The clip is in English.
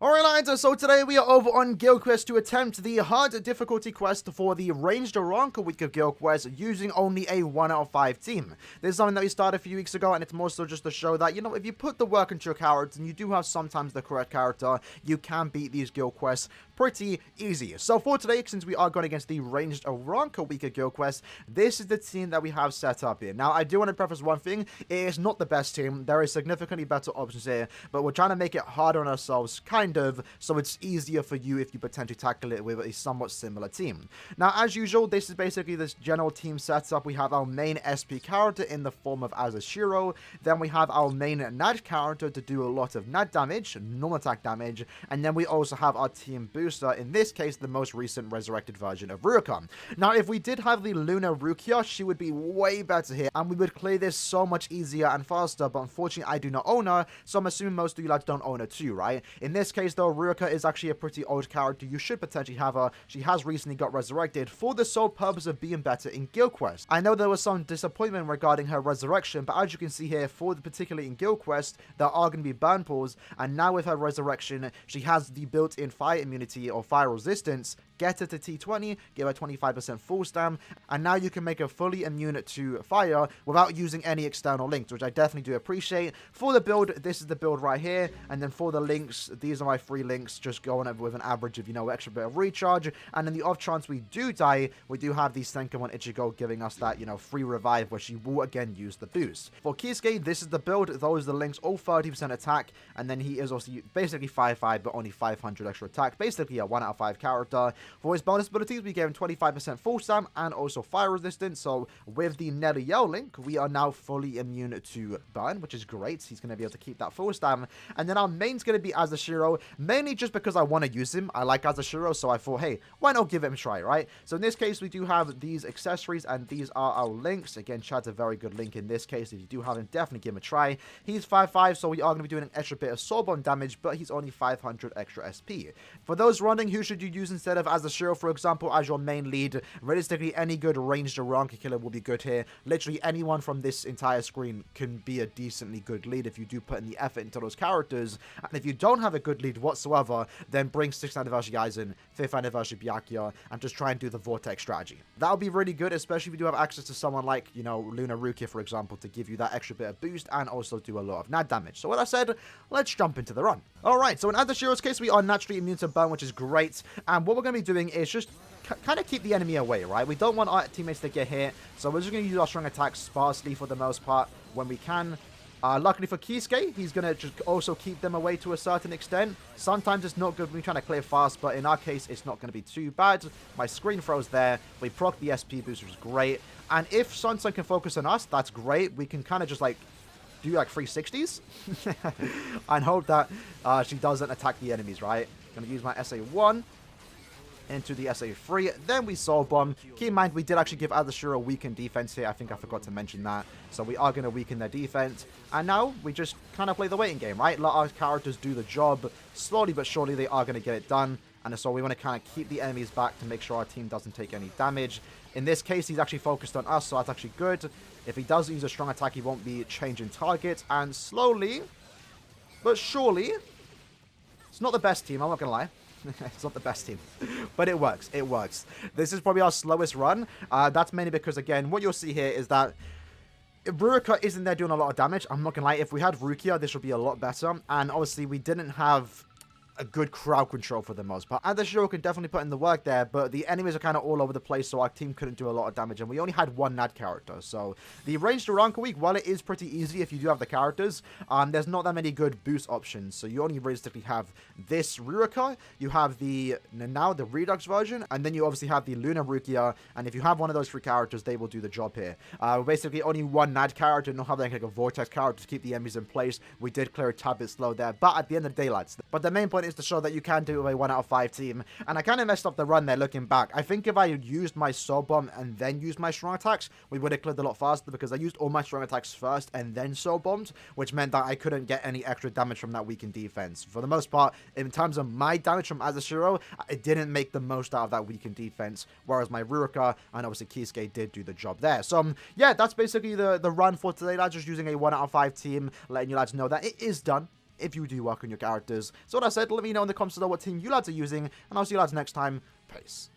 Alright lads, so today we are over on Guild Quest to attempt the hard difficulty quest for the ranged ARRANCAR week of Guild Quest using only a 1 out of 5 team. This is something that we started a few weeks ago, and it's more so just to show that, you know, if you put the work into your character and you do have sometimes the correct character, you can beat these Guild Quests pretty easy. So for today, since we are going against the ranged ARRANCAR week of Guild Quest, this is the team that we have set up here. Now I do want to preface one thing, it is not the best team, there is significantly better options here, but we're trying to make it harder on ourselves, kind of, so it's easier for you if you potentially tackle it with a somewhat similar team. Now, as usual, this is basically this general team setup. We have our main SP character in the form of Aaroniero, then we have our main NAD character to do a lot of NAD damage, normal attack damage, and then we also have our team booster, in this case, the most recent resurrected version of Aaroniero. Now, if we did have the Luna Rukia, she would be way better here, and we would clear this so much easier and faster, but unfortunately, I do not own her, so I'm assuming most of you lads don't own her too, right? In this case, though, Aaroniero is actually a pretty old character. You should potentially have her. She has recently got resurrected for the sole purpose of being better in Guild Quest. I know there was some disappointment regarding her resurrection, but as you can see here, particularly in Guild Quest, there are going to be burn pools, and now with her resurrection, she has the built-in fire immunity or fire resistance. Get her to T20, give her 25% full stam, and now you can make her fully immune to fire without using any external links, which I definitely do appreciate. For the build, this is the build right here, and then for the links, these are my 3 links, just going with an average of, you know, extra bit of recharge, and in the off chance we do die, we do have the Senkamon Ichigo giving us that, you know, free revive, where she will again use the boost. For Kisuke, this is the build, those are the links, all 30% attack, and then he is also basically 5-5, but only 500 extra attack, basically a 1 out of 5 character. For his bonus abilities, we gave him 25% full stam and also fire resistance. So with the Neriel link, we are now fully immune to burn, which is great. He's going to be able to keep that full stam. And then our main's going to be Aaroniero, mainly just because I want to use him. I like Aaroniero, so I thought, hey, why not give him a try, right? So in this case, we do have these accessories, and these are our links. Again, Chad's a very good link in this case. If you do have him, definitely give him a try. He's 5-5, so we are going to be doing an extra bit of soul bomb damage, but he's only 500 extra SP. For those running, who should you use instead of Aaroniero, for example, as your main lead? Realistically, any good ranged ARRANCAR killer will be good here. Literally anyone from this entire screen can be a decently good lead if you do put in the effort into those characters. And if you don't have a good lead whatsoever, then bring 6th anniversary Aizen, 5th anniversary Byakuya, and just try and do the Vortex strategy. That'll be really good, especially if you do have access to someone like, you know, Luna Rukia, for example, to give you that extra bit of boost and also do a lot of NAD damage. So what I said, let's jump into the run. Alright, so in Aarionero's case, we are naturally immune to burn, which is great. And what we're going to be doing is just kind of keep the enemy away, right? We don't want our teammates to get hit, so we're just going to use our strong attacks sparsely for the most part when we can. Luckily for Kisuke, he's going to just also keep them away to a certain extent. Sometimes it's not good when we're trying to clear fast, but in our case, it's not going to be too bad. My screen throws there. We proc the SP boost, which is great. And if Sunsun can focus on us, that's great. We can kind of just like do like 360s and hope that she doesn't attack the enemies, right? Going to use my SA1 into the SA3, then we soul bomb. Keep in mind, we did actually give Aaroniero weakened defense here. I think I forgot to mention that. So we are going to weaken their defense. And now we just kind of play the waiting game, right? Let our characters do the job. Slowly but surely, they are going to get it done. And so we want to kind of keep the enemies back to make sure our team doesn't take any damage. In this case, he's actually focused on us, so that's actually good. If he does use a strong attack, he won't be changing target. And slowly, but surely, it's not the best team, I'm not going to lie. It's not the best team, but it works. It works. This is probably our slowest run. That's mainly because, again, what you'll see here is that Aaroniero isn't there doing a lot of damage. I'm not going to lie. If we had Rukia, this would be a lot better. And obviously, we didn't have a good crowd control for the most part. Aaroniero can definitely put in the work there, but the enemies are kind of all over the place, so our team couldn't do a lot of damage, and we only had 1 NAD character. So the ranged ARRANCAR week, while it is pretty easy if you do have the characters, there's not that many good boost options. So you only realistically have this Aaroniero, you have the Redux version, and then you obviously have the Luna Rukia, and if you have one of those 3 characters, they will do the job here. Basically only 1 NAD character, not having like a Vortex character to keep the enemies in place. We did clear a tad bit slow there, but at the end of the day, lads. But the main point is to show that you can do it with a 1 out of 5 team, and I kind of messed up the run there looking back. I think if I had used my soul bomb and then used my strong attacks, we would have cleared a lot faster, because I used all my strong attacks first and then soul bombed, which meant that I couldn't get any extra damage from that weakened defense. For the most part, in terms of my damage from Aaroniero, it didn't make the most out of that weakened defense, whereas my Aaroniero and obviously Kisuke did do the job there. So yeah, that's basically the run for today, lads. Just using a 1 out of 5 team, letting you lads know that it is done. if you do work on your characters. So what I said, let me know in the comments below what team you lads are using, and I'll see you lads next time. Peace.